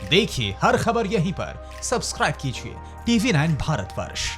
देखिए हर खबर यहीं पर, सब्सक्राइब कीजिए TV9 भारतवर्ष।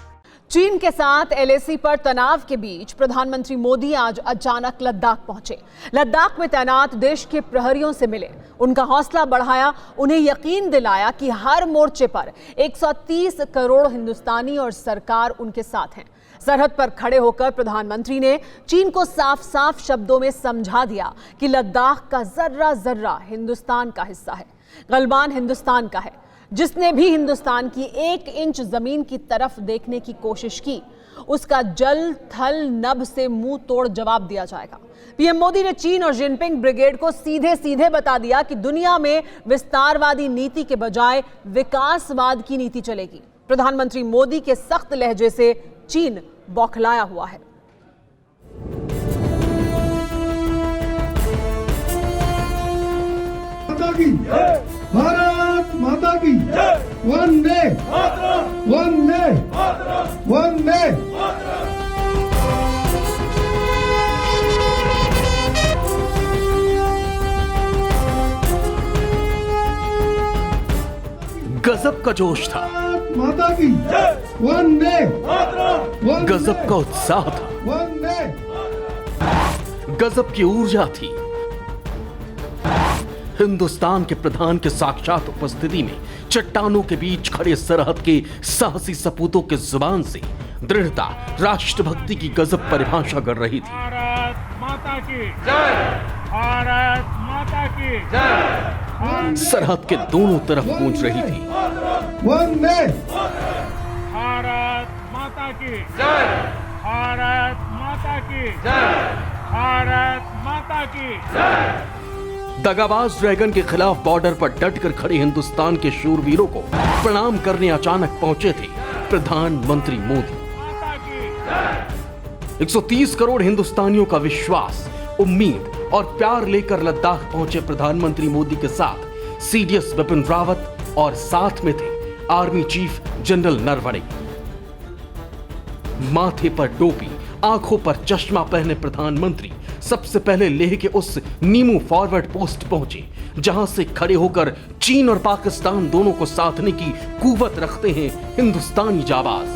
चीन के साथ LAC पर तनाव के बीच प्रधानमंत्री मोदी आज अचानक लद्दाख पहुंचे। लद्दाख में तैनात देश के प्रहरियों से मिले, उनका हौसला बढ़ाया, उन्हें यकीन दिलाया कि हर मोर्चे पर 130 करोड़ हिंदुस्तानी और सरकार उनके साथ हैं। सरहद पर खड़े होकर प्रधानमंत्री ने चीन को साफ साफ शब्दों में समझा दिया कि लद्दाख का जर्रा जर्रा हिंदुस्तान का हिस्सा है, गलवान हिंदुस्तान का है। जिसने भी हिंदुस्तान की 1 इंच जमीन की तरफ देखने की कोशिश की, उसका जल थल नभ से मुंह तोड़ जवाब दिया जाएगा। पीएम मोदी ने चीन और जिनपिंग ब्रिगेड को सीधे सीधे बता दिया कि दुनिया में विस्तारवादी नीति के बजाय विकासवाद की नीति चलेगी। प्रधानमंत्री मोदी के सख्त लहजे से चीन बौखलाया हुआ है। भारत माता की वंदे वंदे वंदे। गजब का जोश था, माता की वंदे, गजब का उत्साह था, वंदे, गजब की ऊर्जा थी। हिंदुस्तान के प्रधान के साक्षात उपस्थिति में चट्टानों के बीच खड़े सरहद के साहसी सपूतों के जुबान से दृढ़ता, राष्ट्रभक्ति की गजब परिभाषा कर रही थी। भारत माता की जय, भारत माता की जय। सरहद के दोनों तरफ गूंज रही थी वंदे, भारत माता की जय, भारत माता की जय, भारत माता की जय। दगाबाज ड्रैगन के खिलाफ बॉर्डर पर डटकर खड़े हिंदुस्तान के शूरवीरों को प्रणाम करने अचानक पहुंचे थे प्रधानमंत्री मोदी। 130 करोड़ हिंदुस्तानियों का विश्वास, उम्मीद और प्यार लेकर लद्दाख पहुंचे प्रधानमंत्री मोदी के साथ CDS बिपिन रावत और साथ में थे आर्मी चीफ जनरल नरवणे। माथे पर टोपी, आंखों पर चश्मा पहने प्रधानमंत्री सबसे पहले लेह के उस नीमू फॉरवर्ड पोस्ट पहुंचे, जहां से खड़े होकर चीन और पाकिस्तान दोनों को साधने की कुव्वत रखते हैं हिंदुस्तानी जाबाज।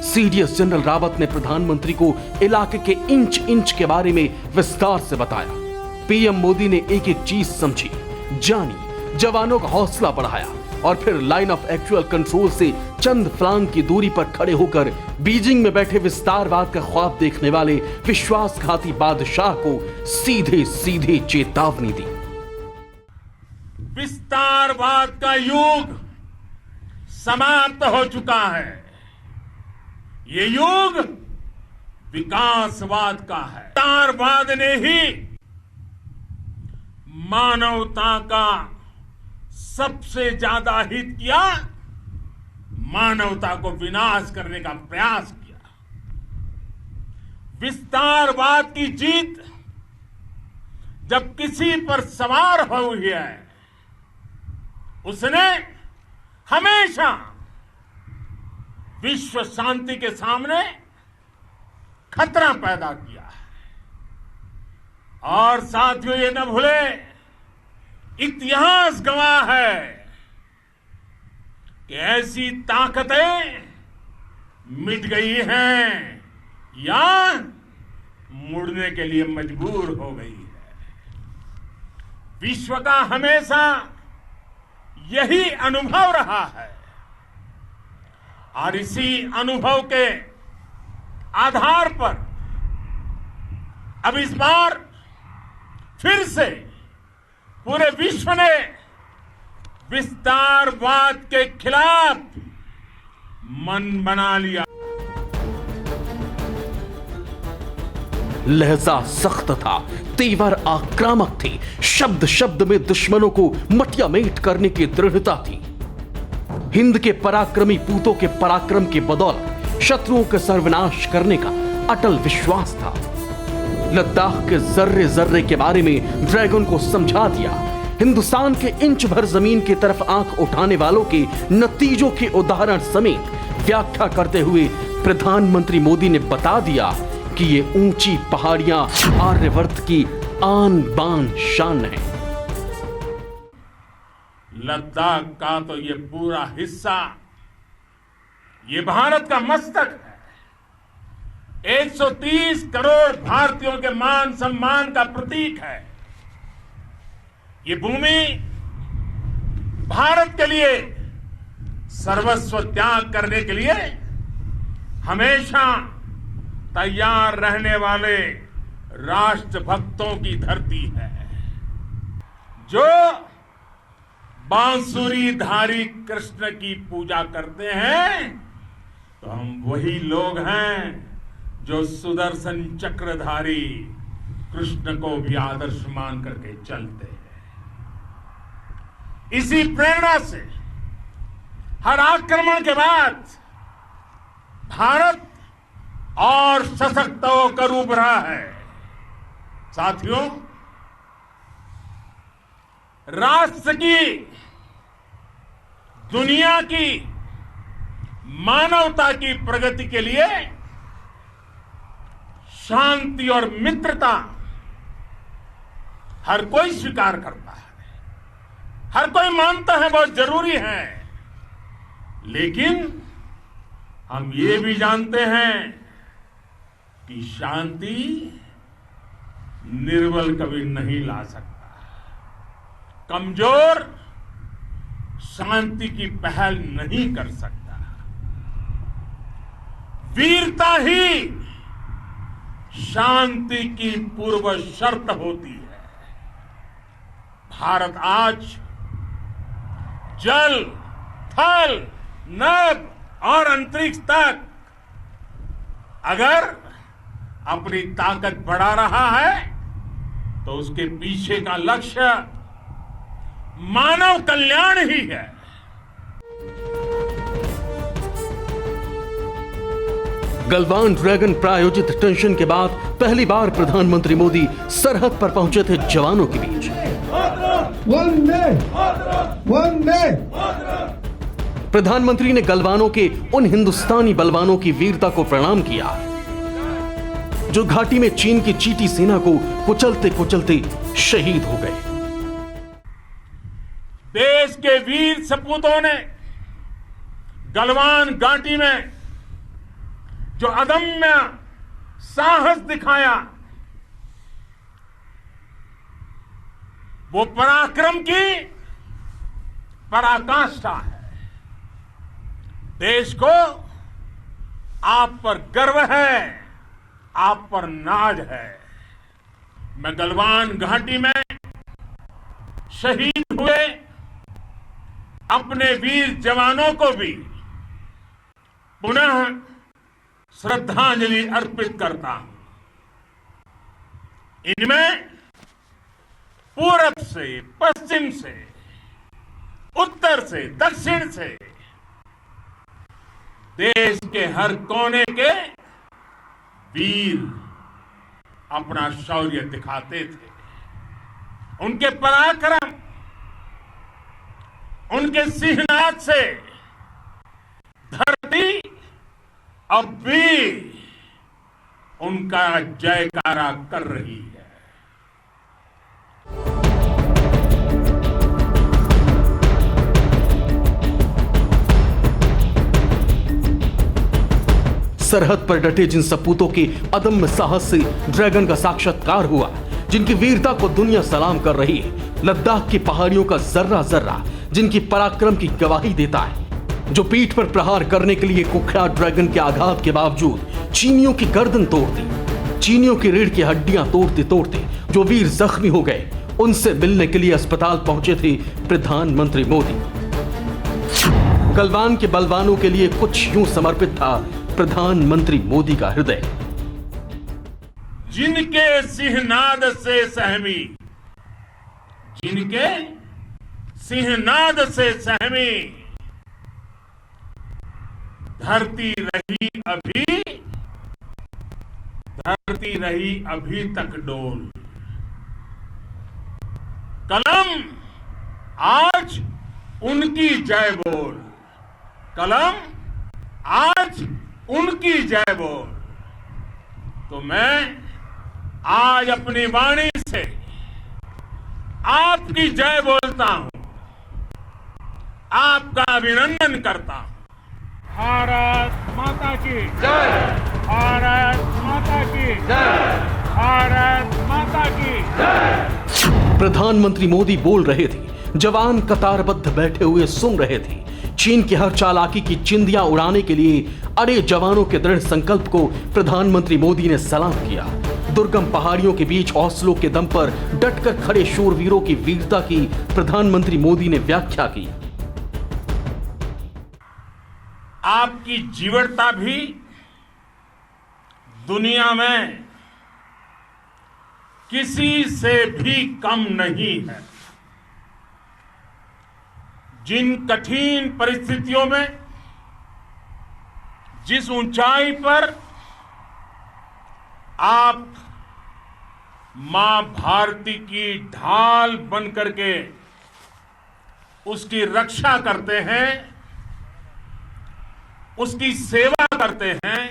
CDS जनरल रावत ने प्रधानमंत्री को इलाके के इंच इंच के बारे में विस्तार से बताया। पीएम मोदी ने एक एक चीज समझी, जानी, जवानों का हौसला बढ़ाया और फिर लाइन ऑफ एक्चुअल कंट्रोल से चंद फलांग की दूरी पर खड़े होकर बीजिंग में बैठे विस्तारवाद का ख्वाब देखने वाले विश्वासघाती बादशाह को सीधे सीधे चेतावनी दी। विस्तारवाद का युग समाप्त हो चुका है, ये युग विकासवाद का है। विस्तारवाद ने ही मानवता का सबसे ज्यादा हित किया, मानवता को विनाश करने का प्रयास किया। विस्तारवाद की जीत जब किसी पर सवार हुई है, उसने हमेशा विश्व शांति के सामने खतरा पैदा किया है। और साथियों, ये न भूले, इतिहास गवाह है कि ऐसी ताकतें मिट गई हैं या मुड़ने के लिए मजबूर हो गई है। विश्व का हमेशा यही अनुभव रहा है और इसी अनुभव के आधार पर अब इस बार फिर से पूरे विश्व ने विस्तारवाद के खिलाफ मन बना लिया। लहजा सख्त था, तेवर आक्रामक थे, शब्द शब्द में दुश्मनों को मटियामेट करने की दृढ़ता थी। हिंद के पराक्रमी पूतों के पराक्रम के बदौलत शत्रुओं के सर्वनाश करने का अटल विश्वास था। लद्दाख के जर्रे जर्रे के बारे में ड्रैगन को समझा दिया। हिंदुस्तान के इंच भर जमीन की तरफ आंख उठाने वालों के नतीजों के उदाहरण समेत व्याख्या करते हुए प्रधानमंत्री मोदी ने बता दिया कि ये ऊंची पहाड़ियां आर्यवर्त की आन बान शान है। लद्दाख का तो ये पूरा हिस्सा ये भारत का मस्तक है। 130 करोड़ भारतीयों के मान सम्मान का प्रतीक है। ये भूमि भारत के लिए सर्वस्व त्याग करने के लिए हमेशा तैयार रहने वाले राष्ट्रभक्तों की धरती है। जो बांसुरीधारी कृष्ण की पूजा करते हैं, तो हम वही लोग हैं जो सुदर्शन चक्रधारी कृष्ण को भी आदर्श मान करके चलते हैं। इसी प्रेरणा से हर आक्रमण के बाद भारत और सशक्त होकर उभरा है। साथियों, राष्ट्र की, दुनिया की, मानवता की प्रगति के लिए शांति और मित्रता हर कोई स्वीकार करता है, हर कोई मानता है बहुत जरूरी है। लेकिन हम ये भी जानते हैं कि शांति निर्बल कभी नहीं ला सकता। कमजोर शांति की पहल नहीं कर सकता। वीरता ही शांति की पूर्व शर्त होती है। भारत आज जल, थल, नभ और अंतरिक्ष तक अगर अपनी ताकत बढ़ा रहा है, तो उसके पीछे का लक्ष्य मानव कल्याण ही है। गलवान ड्रैगन प्रायोजित टेंशन के बाद पहली बार प्रधानमंत्री मोदी सरहद पर पहुंचे थे जवानों के बीच। वंदे प्रधानमंत्री ने गलवानों के उन हिंदुस्तानी बलवानों की वीरता को प्रणाम किया जो घाटी में चीन की चीटी सेना को कुचलते कुचलते शहीद हो गए। देश के वीर सपूतों ने गलवान घाटी में जो अदम्य साहस दिखाया, वो पराक्रम की पराकाष्ठा है। देश को आप पर गर्व है, आप पर नाज है। मैं गलवान घाटी में शहीद हुए अपने वीर जवानों को भी पुनः श्रद्धांजलि अर्पित करता हूं। इनमें पूरब से, पश्चिम से, उत्तर से, दक्षिण से देश के हर कोने के वीर अपना शौर्य दिखाते थे। उनके पराक्रम, उनके सिंहनाद से धरती अब भी उनका जयकारा कर रही है। सरहद पर डटे जिन सपूतों के अदम्य साहस से ड्रैगन का साक्षात्कार हुआ, जिनकी वीरता को दुनिया सलाम कर रही है, लद्दाख की पहाड़ियों का जर्रा जर्रा जिनकी पराक्रम की गवाही देता है, जो पीठ पर प्रहार करने के लिए कुख्यात ड्रैगन के आघात के बावजूद चीनियों की गर्दन तोड़ती, चीनियों की रीढ़ की हड्डियां तोड़ते तोड़ते जो वीर जख्मी हो गए, उनसे मिलने के लिए अस्पताल पहुंचे थे प्रधानमंत्री मोदी। गलवान के बलवानों के लिए कुछ यूं समर्पित था प्रधानमंत्री मोदी का हृदय। जिनके सिंहनाद से सहमी, जिनके सिंहनाद से सहमी धरती रही अभी तक डोल। कलम आज उनकी जय बोल, कलम आज उनकी जय बोल। तो मैं आज अपनी वाणी से आपकी जय बोलता हूं। आपका अभिनंदन करता हूं। भारत माता की जय, भारत माता की जय, भारत माता की जय। प्रधानमंत्री मोदी बोल रहे थे, जवान कतारबद्ध बैठे हुए सुन रहे थे। चीन की हर चालाकी की चिंदियां उड़ाने के लिए अड़े जवानों के दृढ़ संकल्प को प्रधानमंत्री मोदी ने सलाम किया। दुर्गम पहाड़ियों के बीच हौसलों के दम पर डटकर खड़े शूरवीरों की वीरता की प्रधानमंत्री मोदी ने व्याख्या की। आपकी जीवटता भी दुनिया में किसी से भी कम नहीं है। जिन कठिन परिस्थितियों में, जिस ऊंचाई पर आप मां भारती की ढाल बन करके उसकी रक्षा करते हैं, उसकी सेवा करते हैं,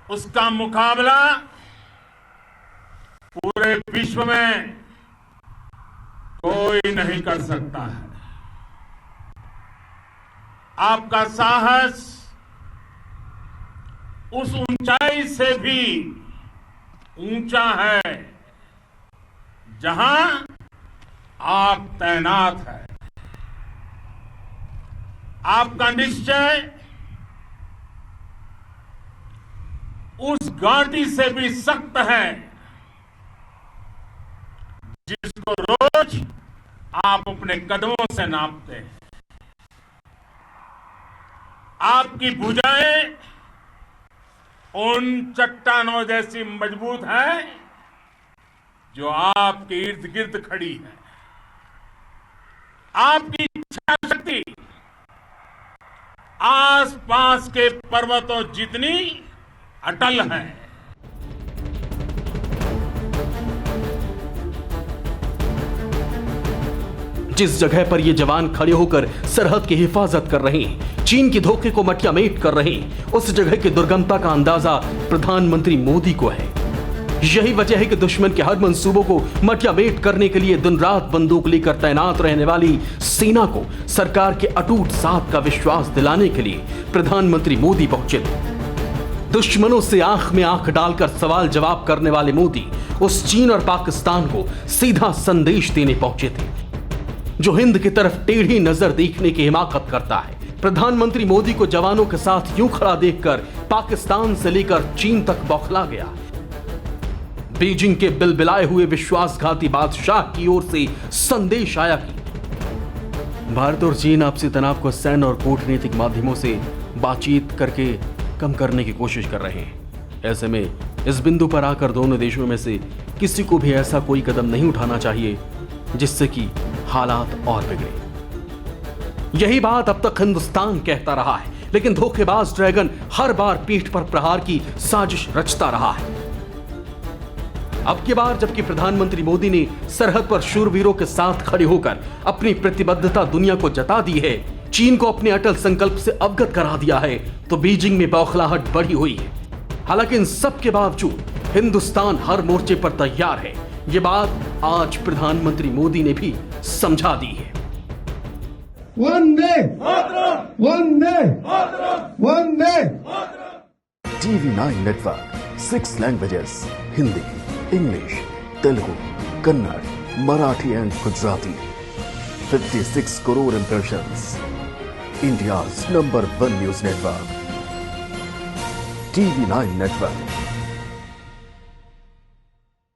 उसका मुकाबला पूरे विश्व में कोई नहीं कर सकता है। आपका साहस उस ऊंचाई से भी ऊंचा है जहां आप तैनात हैं। आपका निश्चय उस घाटी से भी सख्त है जिसको रोज आप अपने कदमों से नापते हैं। आपकी भुजाएं उन चट्टानों जैसी मजबूत है जो आपके इर्द गिर्द खड़ी है। आपकी इच्छा शक्ति आसपास के पर्वतों जितनी अटल है। जिस जगह पर ये जवान खड़े होकर सरहद की हिफाजत कर रहे हैं, चीन के धोखे को मटियामेट कर रहे हैं, उस जगह की दुर्गमता का अंदाजा प्रधानमंत्री मोदी को है। यही वजह है कि दुश्मन के हर मंसूबों को मटियामेट करने के लिए दिन रात बंदूक लेकर तैनात रहने वाली सेना को सरकार के अटूट साथ का विश्वास दिलाने के लिए प्रधानमंत्री मोदी पहुंचे थे। दुश्मनों से आंख में आंख डालकर सवाल जवाब करने वाले मोदी उस चीन और पाकिस्तान को सीधा संदेश देने पहुंचे थे जो हिंद की तरफ टेढ़ी नजर देखने की हिमाकत करता है। प्रधानमंत्री मोदी को जवानों के साथ यूं खड़ा देखकर पाकिस्तान से लेकर चीन तक बौखला गया। बीजिंग के बिलबिलाए हुए विश्वासघाती बादशाह की ओर से संदेश आया कि भारत और चीन आपसी तनाव को सैन्य और कूटनीतिक माध्यमों से बातचीत करके कम करने की कोशिश कर रहे हैं। ऐसे में इस बिंदु पर आकर दोनों देशों में से किसी को भी ऐसा कोई कदम नहीं उठाना चाहिए जिससे कि हालात और बिगड़े। यही बात अब तक हिंदुस्तान कहता रहा है, लेकिन धोखेबाज ड्रैगन हर बार पीठ पर प्रहार की साजिश रचता रहा है। अब की बार जबकि प्रधानमंत्री मोदी ने सरहद पर शूरवीरों के साथ खड़े होकर अपनी प्रतिबद्धता दुनिया को जता दी है, चीन को अपने अटल संकल्प से अवगत करा दिया है, तो बीजिंग में बौखलाहट बढ़ी हुई है। हालांकि इन सब के बावजूद हिंदुस्तान हर मोर्चे पर तैयार है। ये बात आज प्रधानमंत्री मोदी ने भी समझा दी है। वंदे वंदे वंदे। TV9 network 6 languages Hindi, English, Telugu, Kannada, Marathi and Gujarati. 56 crore impressions. India's #1 news network. TV9 network.